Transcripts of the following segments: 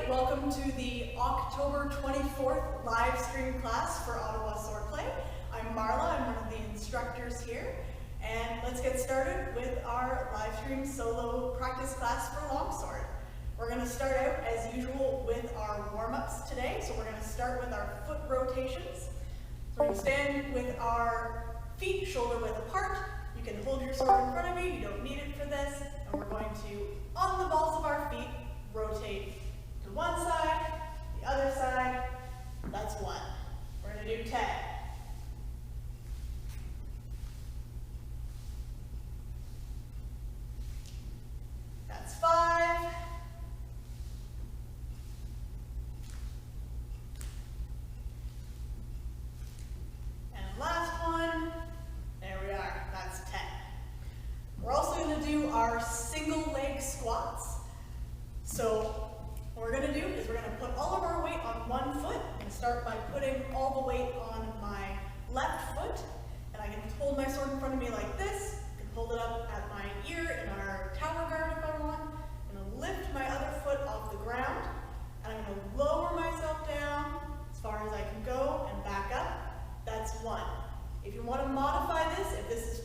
welcome to the October 24th live stream class for Ottawa Swordplay. I'm Marla, I'm one of the instructors here, and let's get started with our live stream solo practice class for longsword. We're going to start out as usual with our warm-ups today, so we're going to start with our foot rotations. So we're going to stand with our feet shoulder width apart. You can hold your sword in front of you, you don't need it for this, and we're going to, on the balls of our feet, rotate to one side, the other side, that's one. We're going to do 10. That's 5. And last one, there we are, that's 10. We're also going to do our single leg squats. So what we're going to do is we're going to put all of our weight on one foot and start by putting all the weight on my left foot. And I can hold my sword in front of me like this. I can hold it up at my ear in our tower guard if I want. I'm going to lift my other foot off the ground. And I'm going to lower myself down as far as I can go and back up. That's 1. If you want to modify this, if this is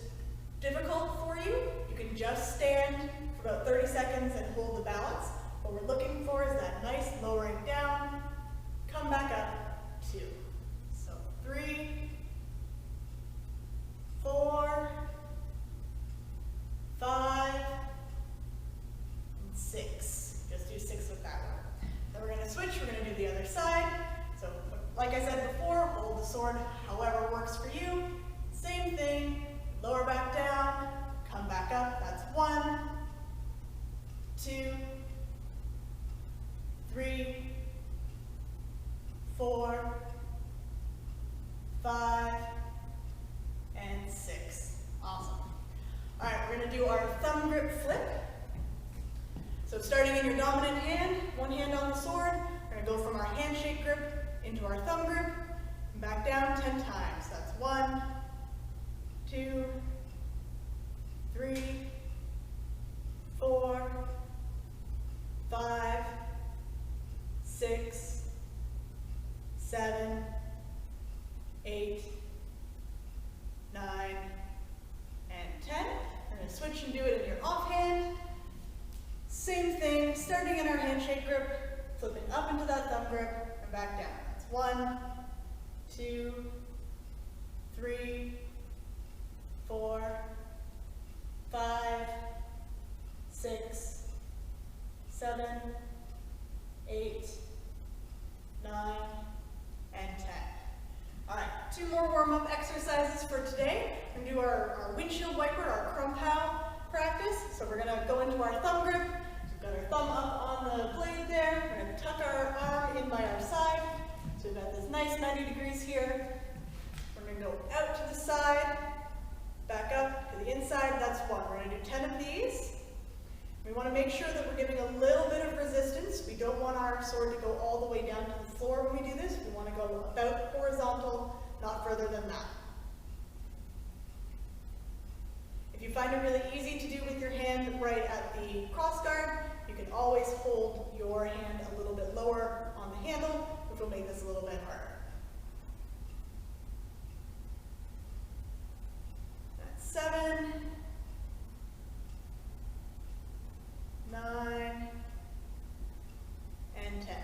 difficult for you, you can just stand for about 30 seconds and hold the balance. What we're looking for is that nice lowering down, come back up, 2. So 3, 4, 5, and 6. Just do 6 with that one. Then we're going to switch, we're going to do the other side. So like I said before, hold the sword however works for you. Same thing, lower back down, come back up, that's 1, 2, 3, 4, 5, and 6. Awesome. All right, we're going to do our thumb grip flip. So starting in your dominant hand, one hand on the sword, we're going to go from our handshake grip into our thumb grip, and back down 10 times. That's 1, 2, 3, 4, 5, 6, 7, 8, 9, and 10. We're going to switch and do it in your offhand. Same thing, starting in our handshake grip, flipping up into that thumb grip, and back down. That's 1, 2, 3, 4, 5, 6, 7, 8, 9, and 10. All right, 2 more warm-up exercises for today. We're going to do our windshield wiper, our crumpow practice. So we're going to go into our thumb grip. We've got our thumb up on the blade there. We're going to tuck our arm in by our side. So we've got this nice 90 degrees here. We're going to go out to the side, back up to the inside. That's 1. We're going to do 10 of these. We want to make sure that we're giving a little bit of resistance. We don't want our sword to go all the way down to the floor when we do this. We want to go about horizontal, not further than that. If you find it really easy to do with your hand right at the cross guard, you can always hold your hand a little bit lower on the handle, which will make this a little bit harder. That's 7. 9, and 10.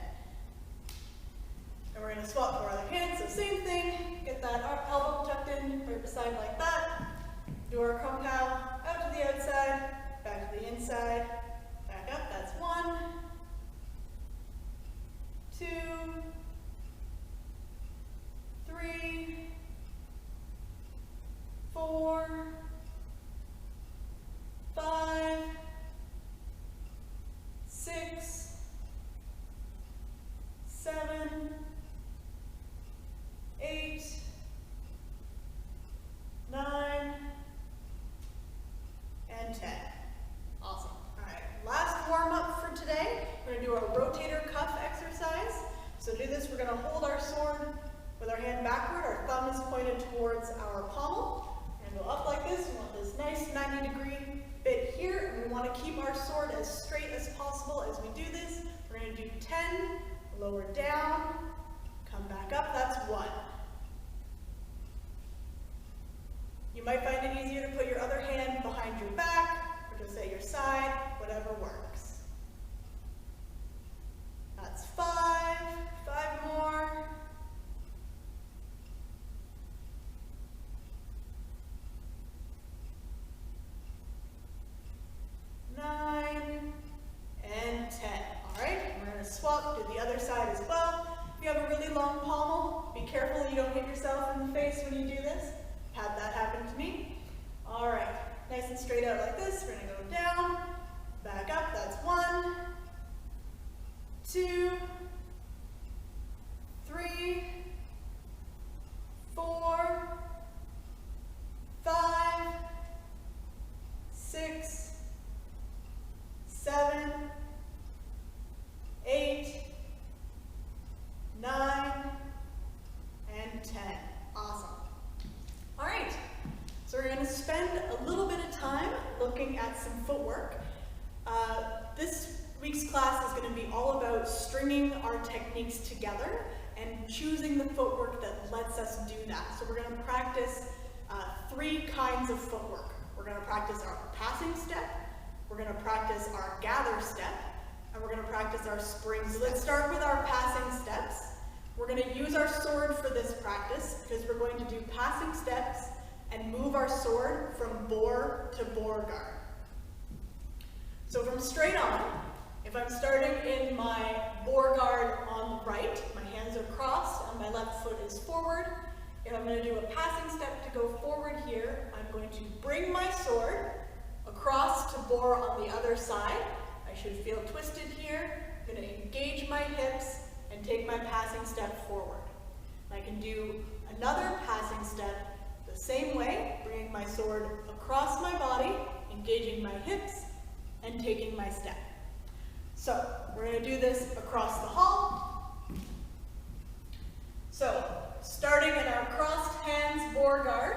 And we're going to swap to our other hand, so same thing, get that elbow tucked in right beside like that. Do our crumpow out to the outside, back to the inside, back up, that's 1, 2, 3, 4, 5, 6, 7, 8, 9, and 10. Awesome. All right, last warm-up for today. We're going to do our rotator cuff exercise. So to do this, we're going to hold our sword with our hand backward. Our thumb is pointed towards our pommel. We're going to go up like this. We want this nice 90-degree bit here, and we want to keep our sword as straight as possible as we do this. do 10, lower down, come back up, that's 1. You might find it easier to put your other hand behind your back, or just at your side, whatever works. That's 5, 5 more. 9 and 10. All right, we're going to swap to the other side as well. If you have a really long pommel, be careful you don't hit yourself in the face when you do this. Had that happen to me. All right, nice and straight out like this. We're going to go down, back up. That's 1, 2, 3, 4, 5, 6, 7, 8, 9, and 10. Awesome. All right, so we're going to spend a little bit of time looking at some footwork. This week's class is going to be all about stringing our techniques together and choosing the footwork that lets us do that. So we're going to practice 3 kinds of footwork. We're going to practice our passing step, we're going to practice our gather step, and we're going to practice our spring step. So let's start with our passing steps. We're going to use our sword for this practice because we're going to do passing steps and move our sword from bore to bore guard. So from straight on, if I'm starting in my bore guard on the right, my hands are crossed and my left foot is forward. If I'm going to do a passing step to go forward here, I'm going to bring my sword across to bore on the other side. I should feel twisted here. I'm going to engage my hips and take my passing step forward. I can do another passing step the same way, bringing my sword across my body, engaging my hips, and taking my step. So we're going to do this across the hall. So starting in our crossed hands bore guard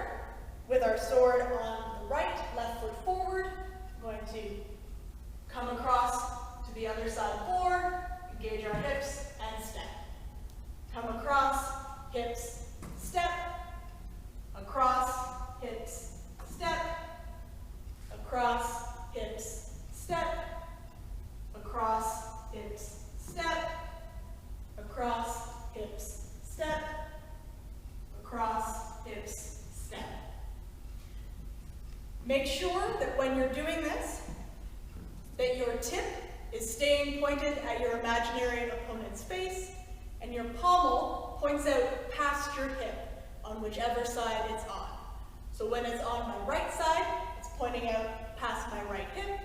with our sword on the right, left foot forward, I'm going to come across to the other side bore, engage our hips, and step. Come across, hips, step, across, hips, step, across, hips, step, across, hips, step, across, hips, step, across, hips, step. Make sure that when you're doing this, that your tip is staying pointed at your imaginary opponent's face, and your pommel points out past your hip on whichever side it's on. So when it's on my right side, it's pointing out past my right hip.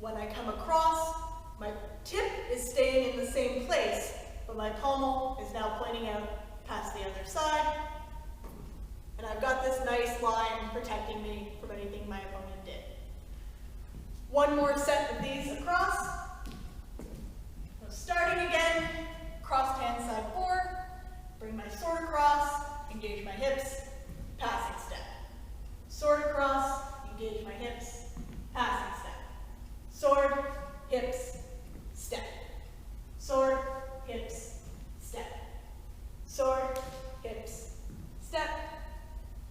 When I come across, my tip is staying in the same place, but my pommel is now pointing out past the other side. And I've got this nice line protecting me from anything my opponent did. One more set of these across. So starting again, crossed hand side bore, bring my sword across, engage my hips, passing step. Sword across, engage my hips, passing step. Sword, hips, step. Sword, hips, step. Sword, hips, step.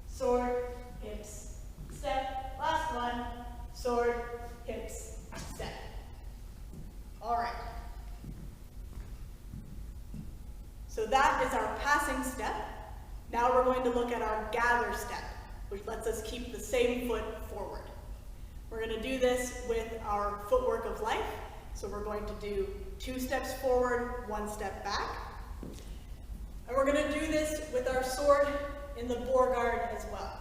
Sword, hips, step. Last one, sword, hips, step. All right. So that is our passing step. Now we're going to look at our gather step, which lets us keep the same foot forward. We're going to do this with our footwork of life. So we're going to do 2 steps forward, 1 step back. And we're going to do this with our sword in the bore guard as well.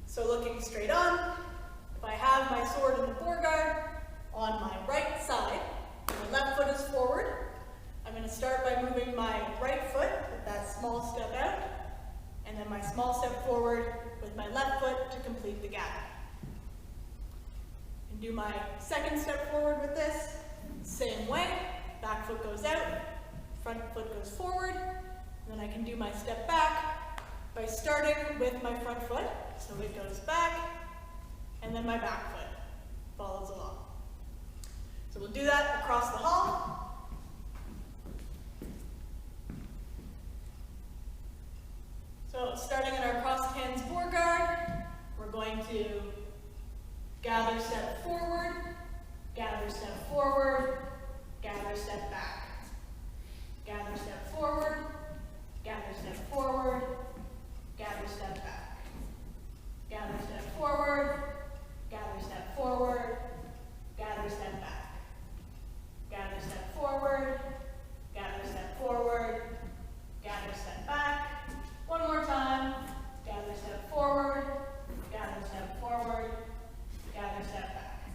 So looking straight on, if I have my sword in the bore guard on my right side, my left foot is forward, I'm going to start by moving my right foot with that small step out, and then my small step forward with my left foot to complete the gather. And do my second step forward with this, same way, back foot goes out, front foot goes forward, and then I can do my step back by starting with my front foot, so it goes back, and then my back foot follows along. So we'll do that across the hall. gather, step forward, gather, step forward, gather, step back. Gather, step forward, gather, step forward, gather, step back. Gather, step forward, gather, step forward, gather, step back. Gather, step forward, gather, step forward, gather, step back. One more time. Gather, step forward, gather, step forward, gather, step back.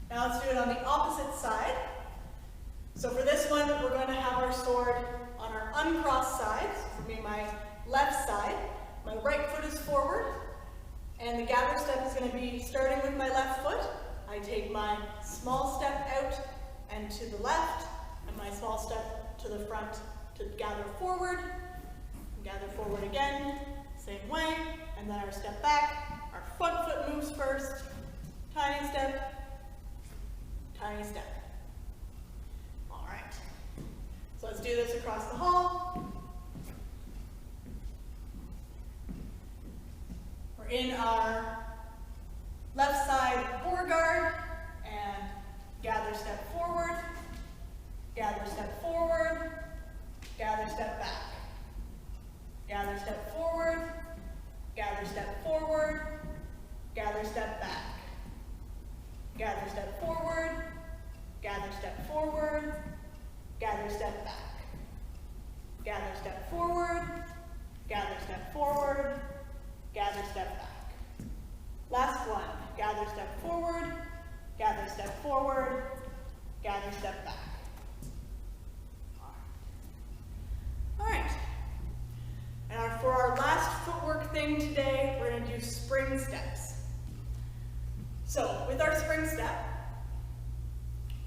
Now let's do it on the opposite side. So for this one, we're going to have our sword on our uncrossed side. So for me, my left side. My right foot is forward, and the gather step is going to be starting with my left foot. I take my small step out and to the left, and my small step to the front to gather forward. Gather forward again, same way, and then our step back. Our front foot moves first, tiny step, tiny step. All right, so let's do this across the hall. We're in our left side foreguard, and gather, step forward, gather, step forward, gather, step back. Gather, step forward, gather, step forward, gather, step back. Gather, step forward, gather, step forward, gather, step back. Gather, step forward, gather, step forward, gather, step back. Last one, gather, step forward, gather, step forward, gather, step back. All right. And for our last footwork thing today, we're going to do spring steps. So with our spring step,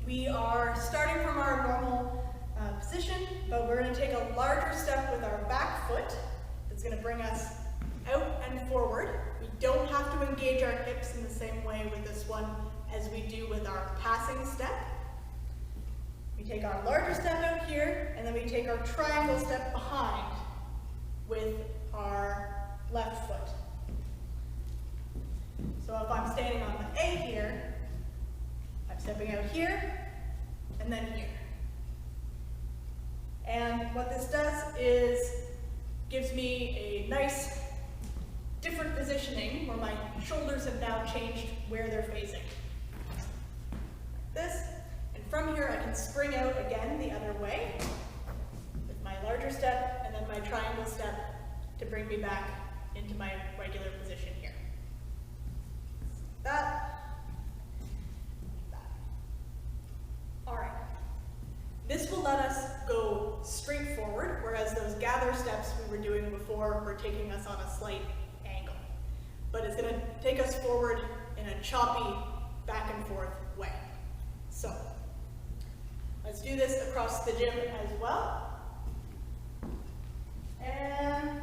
we are starting from our normal position, but we're going to take a larger step with our back foot that's going to bring us out and forward. We don't have to engage our hips in the same way with this one as we do with our passing step. We take our larger step out here, and then we take our triangle step behind with our left foot. So if I'm standing on the A here, I'm stepping out here, and then here. And what this does is gives me a nice different positioning where my shoulders have now changed where they're facing. Like this. And from here I can spring out again the other way with my larger step and then my triangle step to bring me back into my regular position here. That. All right. This will let us go straight forward, whereas those gather steps we were doing before were taking us on a slight angle. But it's going to take us forward in a choppy back and forth way. So let's do this across the gym as well. And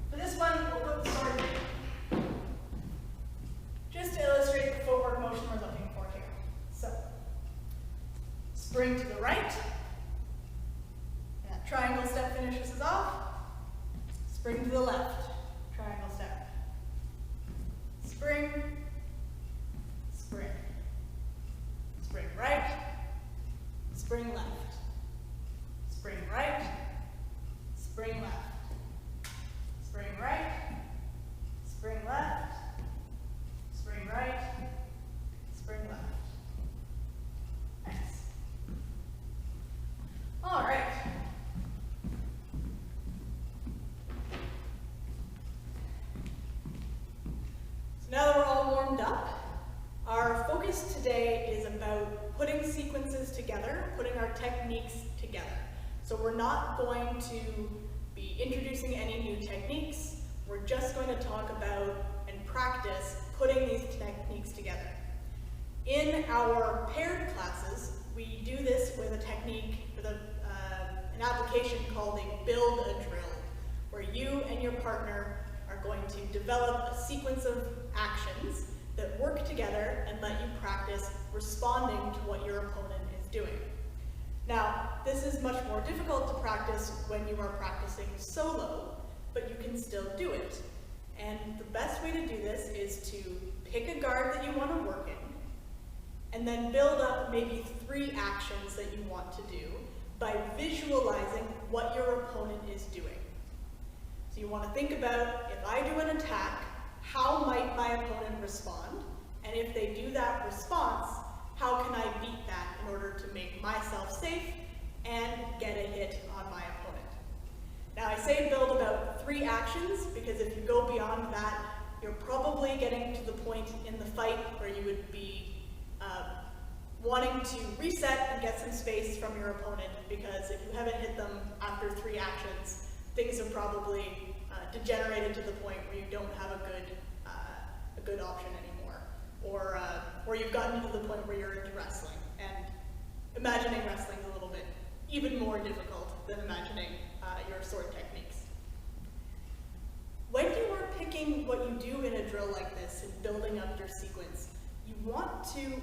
for this one, we'll put the sword just to illustrate the footwork motion we're looking for here. So spring to the right. That triangle step finishes us off. Spring to the left. Triangle step. Spring. Spring. Spring right. Spring left. Spring right. Spring left. Spring right. Spring left. Spring right. Spring left. Nice. All right. So now that we're all warmed up, our focus today is about putting sequences together, putting our techniques together. So we're not going to be introducing any new techniques. We're just going to talk about and practice putting these techniques together. In our paired classes, we do this with a technique, with an application called a build a drill, where you and your partner are going to develop a sequence of actions that work together and let you practice responding to what your opponent is doing. Now, this is much more difficult to practice when you are practicing solo, but you can still do it. And the best way to do this is to pick a guard that you want to work in, and then build up maybe 3 actions that you want to do by visualizing what your opponent is doing. So you want to think about, if I do an attack, how might my opponent respond? And if they do that response, how can I beat that in order to make myself safe and get a hit on my opponent? Now I say build about 3 actions because if you go beyond that, you're probably getting to the point in the fight where you would be wanting to reset and get some space from your opponent, because if you haven't hit them after 3 actions, things have probably degenerated to the point where you don't have a good option anymore, or you've gotten to the point where you're into wrestling. And imagining wrestling is a little bit even more difficult than imagining your sword techniques. When you are picking what you do in a drill like this and building up your sequence, you want to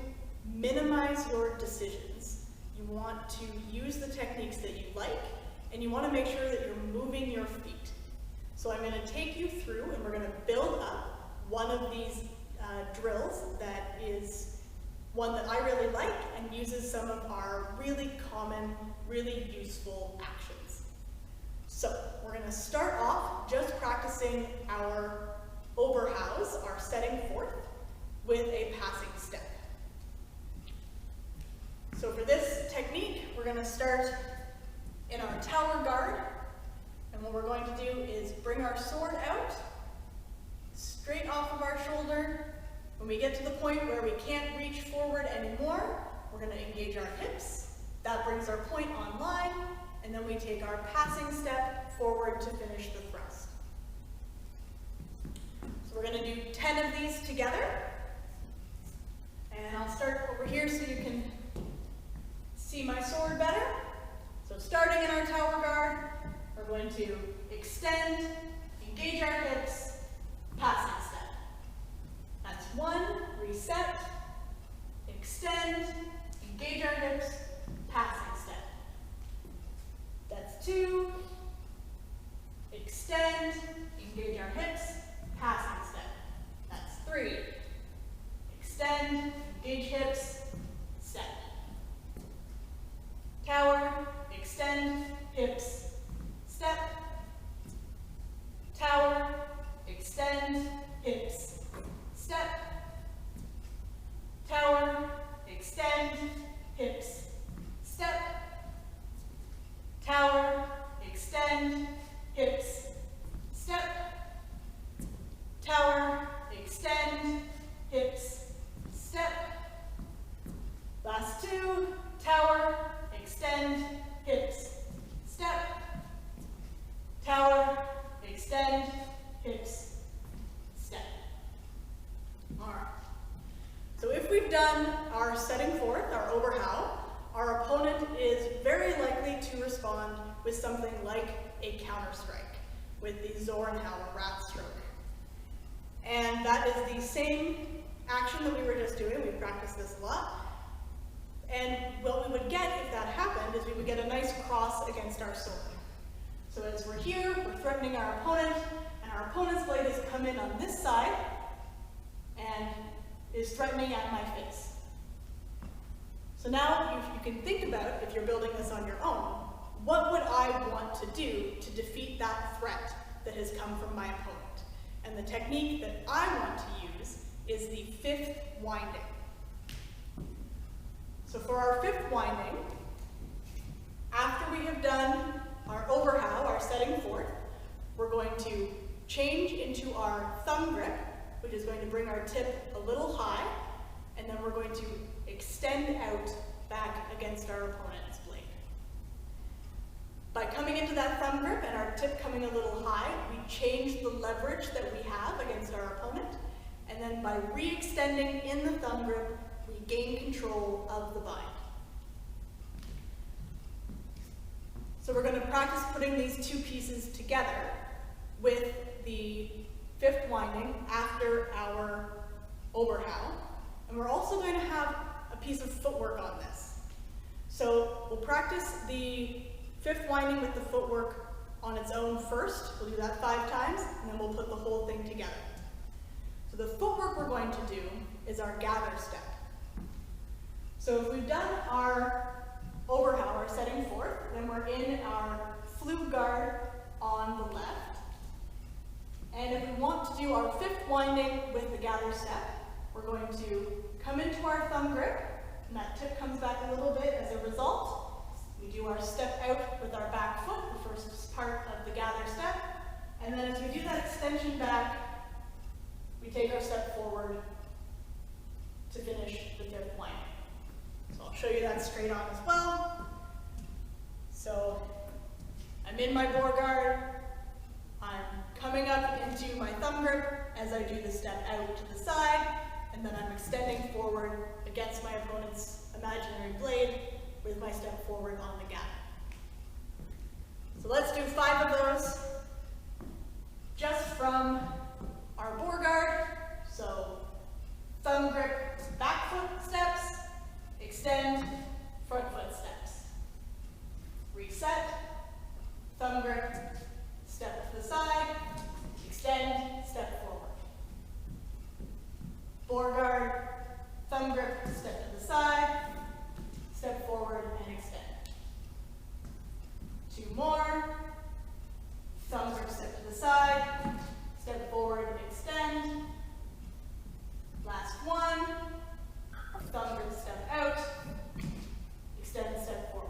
minimize your decisions. You want to use the techniques that you like, and you want to make sure that you're moving your feet. So I'm going to take you through, and we're going to build up one of these drills that is one that I really like and uses some of our really common, really useful actions. So we're going to start off just practicing our Oberhaus, our setting forth, with a passing step. So for this technique, we're going to start in our tower guard, and what we're going to do is bring our sword out, straight off of our shoulder. When we get to the point where we can't reach forward anymore, we're going to engage our hips. That brings our point online, and then we take our passing step forward to finish the thrust. So we're going to do 10 of these together, and I'll start over here so you can see my sword better. So starting in our tower guard, we're going to extend, engage our hips, passing step. That's 1, reset, extend, engage our hips, passing step. That's 2, extend, engage our hips, passing step. That's 3, extend, engage hips, step. Tower, extend, hips, step. Tower, extend, hips, step. Tower, extend, hips, step. Tower, extend, hips, step. Tower, extend, hips, step. Last 2, tower, extend, hips, step. Tower, extend, hips, step. All right. So if we've done our setting forth, our Oberhau, our opponent is very likely to respond with something like a counter strike, with the Zornhau, Wrath Stroke. And that is the same action that we were just doing. We practiced this a lot. And what we would get if that happened is we would get a nice cross against our sword. So as we're here, we're threatening our opponent, and our opponent's blade has come in on this side and is threatening at my face. So now you can think about, if you're building this on your own, what would I want to do to defeat that threat that has come from my opponent? And the technique that I want to use is the 5th winding. So for our 5th winding, after we have done our Oberhau, our setting forth, we're going to change into our thumb grip, which is going to bring our tip a little high, and then we're going to extend out back against our opponent's blade. By coming into that thumb grip and our tip coming a little high, we change the leverage that we have against our opponent, and then by re-extending in the thumb grip, we gain control of the bind. So we're going to practice putting these 2 pieces together with the 5th winding after our Oberhau, and we're also going to have a piece of footwork on this. So we'll practice the 5th winding with the footwork on its own first. We'll do that 5 times, and then we'll put the whole thing together. So the footwork we're going to do is our gather step. So if we've done our overhow, our setting forth, then we're in our flute guard on the left. And if we want to do our 5th winding with the gather step, we're going to come into our thumb grip, and that tip comes back a little bit as a result. We do our step out with our back foot, the first part of the gather step. And then as we do that extension back, we take our step forward to finish the 5th winding. So I'll show you that straight on as well. So I'm in my boar guard. I'm coming up into my thumb grip as I do the step out to the side, and then I'm extending forward against my opponent's imaginary blade with my step forward on the gather. So let's do 5 of those just from our boar guard. So thumb grip, back foot steps, extend, front foot steps. Reset, thumb grip, step to the side, extend, step forward. Boar guard, thumb grip, step to the side, step forward and extend. 2 more, thumb grip, step to the side, step forward, extend. Last one, thumb grip, step out, extend, step forward.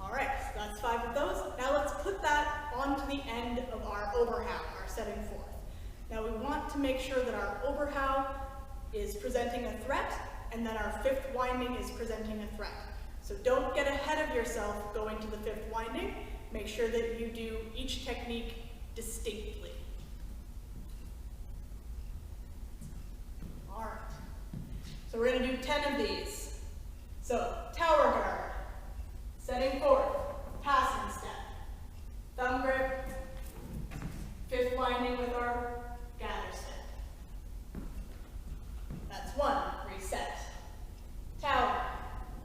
All right, so that's 5 of those. Now let's put that onto the end of our overhow, our setting forth. Now we want to make sure that our overhow is presenting a threat and that our 5th winding is presenting a threat. So don't get ahead of yourself going to the 5th winding. Make sure that you do each technique distinctly. All right, so we're gonna do 10 of these. So tower guard, setting forth, passing step, thumb grip, 5th winding with our gather step. That's 1, reset. Tower,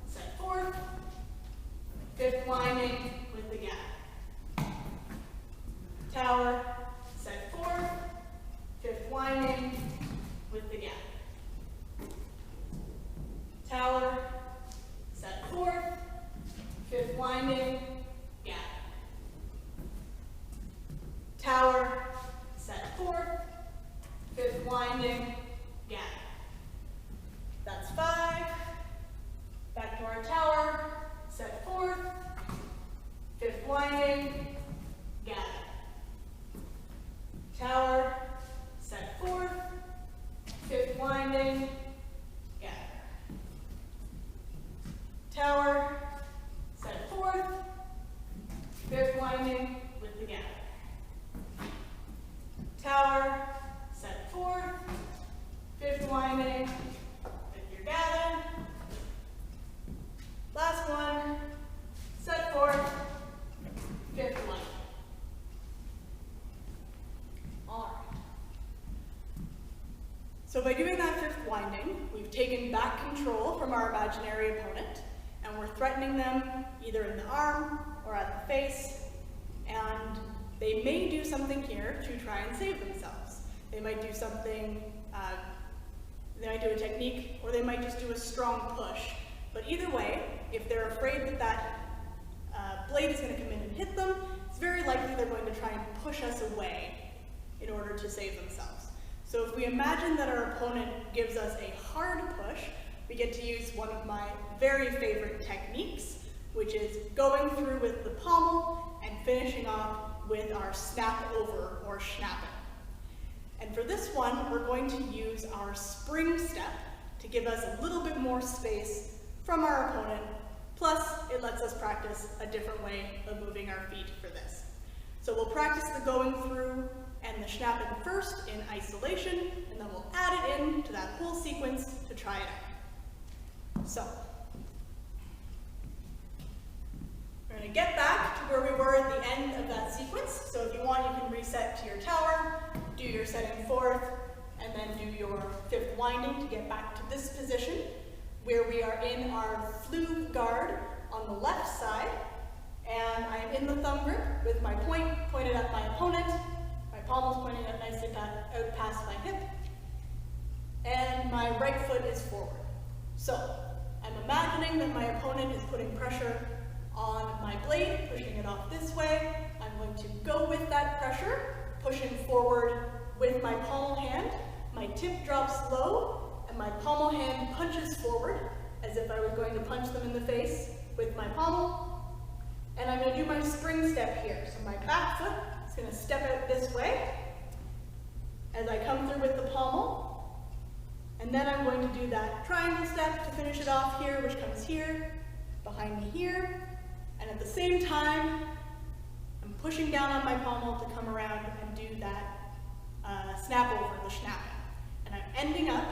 set forth, 5th winding with the gather. Tower, set forth, 5th winding with the gather. Tower, set forth, 5th winding, gather. Tower, set forth, 5th winding, gather. That's 5. Back to our tower, set forth, 5th winding, gather. Tower, set forth, 5th winding, gather. Tower, set forth, 5th winding with the gather. Tower, set forth, 5th winding with your gather. Last one, set forth, 5th winding. All right. So by doing that 5th winding, we've taken back control from our imaginary opponent, and we're threatening them either in the arm or at the face, and they may do something here to try and save themselves. They might do something, they might do a technique, or they might just do a strong push. But either way, if they're afraid that that blade is going to come in and hit them, it's very likely they're going to try and push us away in order to save themselves. So if we imagine that our opponent gives us a hard push, we get to use one of my very favorite techniques, which is going through with the pommel and finishing off with our snap over or schnappen. And for this one, we're going to use our spring step to give us a little bit more space from our opponent, plus it lets us practice a different way of moving our feet for this. So we'll practice the going through and the schnappen first in isolation, and then we'll add it in to that whole sequence to try it out. So, we're going to get back to where we were at the end of that sequence. So if you want, you can reset to your tower, do your setting forth, and then do your 5th winding to get back to this position, where we are in our flue guard on the left side, And I'm in the thumb grip with my point pointed at my opponent. My palm is pointing out nicely out past my hip. And my right foot is forward. So I'm imagining that my opponent is putting pressure on my blade, pushing it off this way. I'm going to go with that pressure, pushing forward with my pommel hand. My tip drops low, and my pommel hand punches forward, as if I was going to punch them in the face with my pommel. And I'm going to do my spring step here. So my back foot is going to step out this way as I come through with the pommel. And then I'm going to do that triangle step to finish it off here, which comes here, behind me here. And at the same time, I'm pushing down on my pommel to come around and do that snap over, the schnappen. And I'm ending up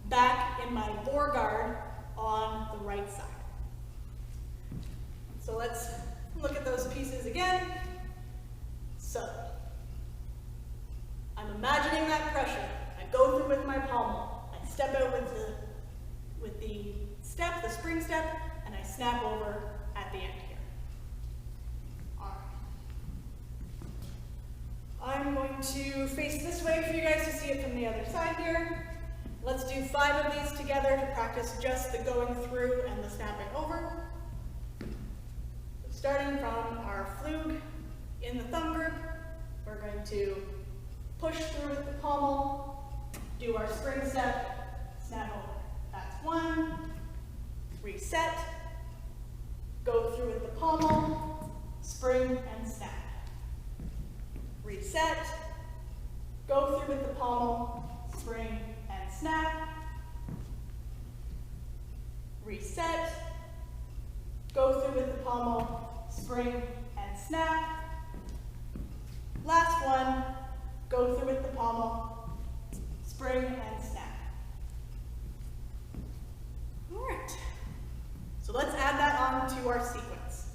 back in my boar guard on the right side. So let's look at those pieces again. So, I'm imagining that pressure. I go through with my pommel. I step out with the step, the spring step, and I snap over at the end here. All right. I'm going to face this way for you guys to see it from the other side here. Let's do 5 of these together to practice just the going through and the snapping over. Starting from our flug in the thumb grip, we're going to push through with the pommel, do our spring step, snap over. That's 1. Reset, go through with the pommel, spring and snap. Reset, go through with the pommel, spring and snap. Reset, go through with the pommel, spring and snap. Last one, go through with the pommel, spring and snap. All right, so let's add that on to our sequence.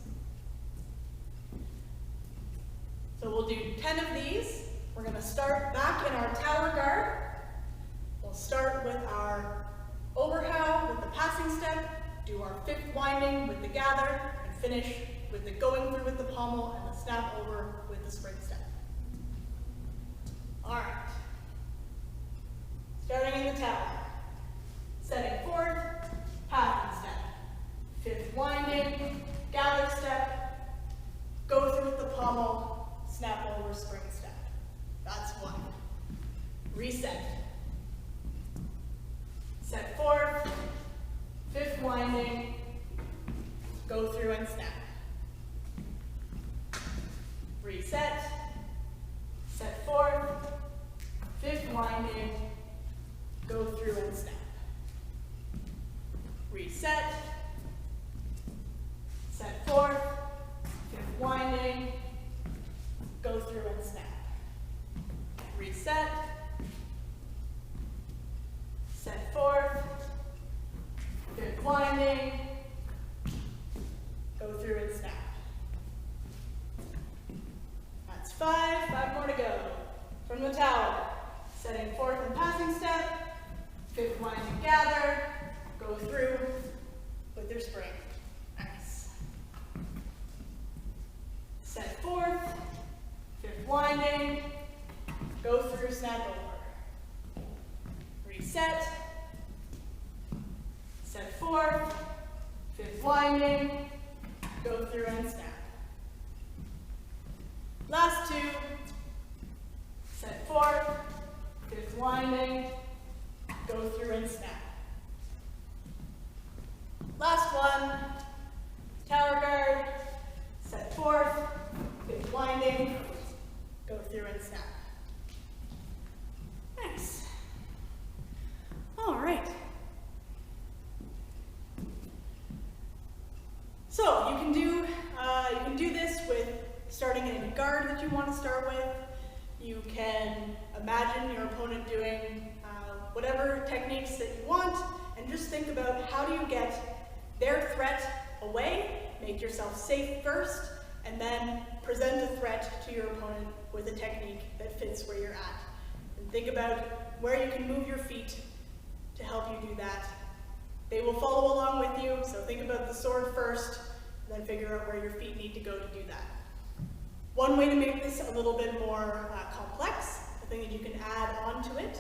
So we'll do 10 of these. We're going to start back in our tower guard. We'll start with our overhow with the passing step, do our 5th winding with the gather, and finish with the going through with the pommel and the snap over with the spring step. All right. Starting in the tower. Setting forth, passing step. 5th winding, gather step, go through with the pommel, snap over, spring step. That's 1. Reset. Set forth, 5th winding, go through and snap. Reset, set forth, 5th winding, go through and snap. Reset, set forth, 5th winding, go through and snap. Reset, set forth, 5th winding, go through and snap. That's 5, 5 more to go. From the tower, setting forth and passing step, 5th winding gather, go through with your spring. Nice. Set forth, 5th winding, go through, snap over. Reset, set forth, 5th winding, go through and snap. Last 2, set forth, 5th winding, go through and snap. Last one, tower guard, set forth, 5th winding, go through and snap. Nice. All right. So you can do this with starting in a guard that you want to start with. You can imagine your opponent doing whatever techniques that you want, and just think about how do you get their threat away, make yourself safe first, and then present a threat to your opponent with a technique that fits where you're at. And think about where you can move your feet to help you do that. They will follow along with you, so think about the sword first, then figure out where your feet need to go to do that. One way to make this a little bit more complex, a thing that you can add onto it,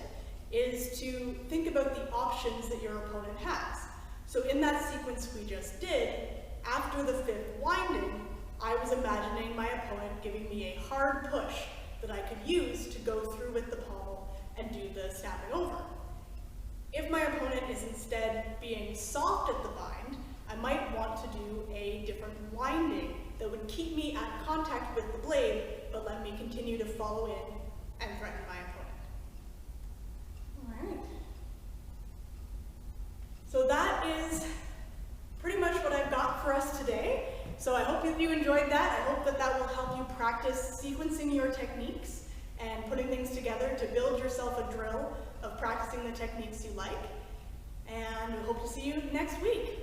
is to think about the options that your opponent has. So in that sequence we just did, after the 5th winding, I was imagining my opponent giving me a hard push that I could use to go through with the pommel and do the snapping over. If my opponent is instead being soft at the bind, I might want to do a different winding that would keep me at contact with the blade, but let me continue to follow in and threaten my opponent. All right. So that is pretty much what I've got for us today. So I hope that you enjoyed that. I hope that that will help you practice sequencing your techniques and putting things together to build yourself a drill of practicing the techniques you like. And we hope to see you next week.